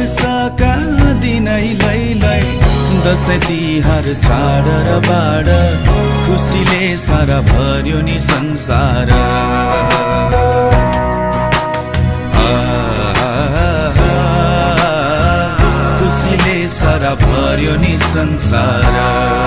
वर्षका दिनै लै दसैँ तिहार चाड र बाड खुसीले सारा भर्यो नि संसार खुसीले सारा भर्यो नि संसार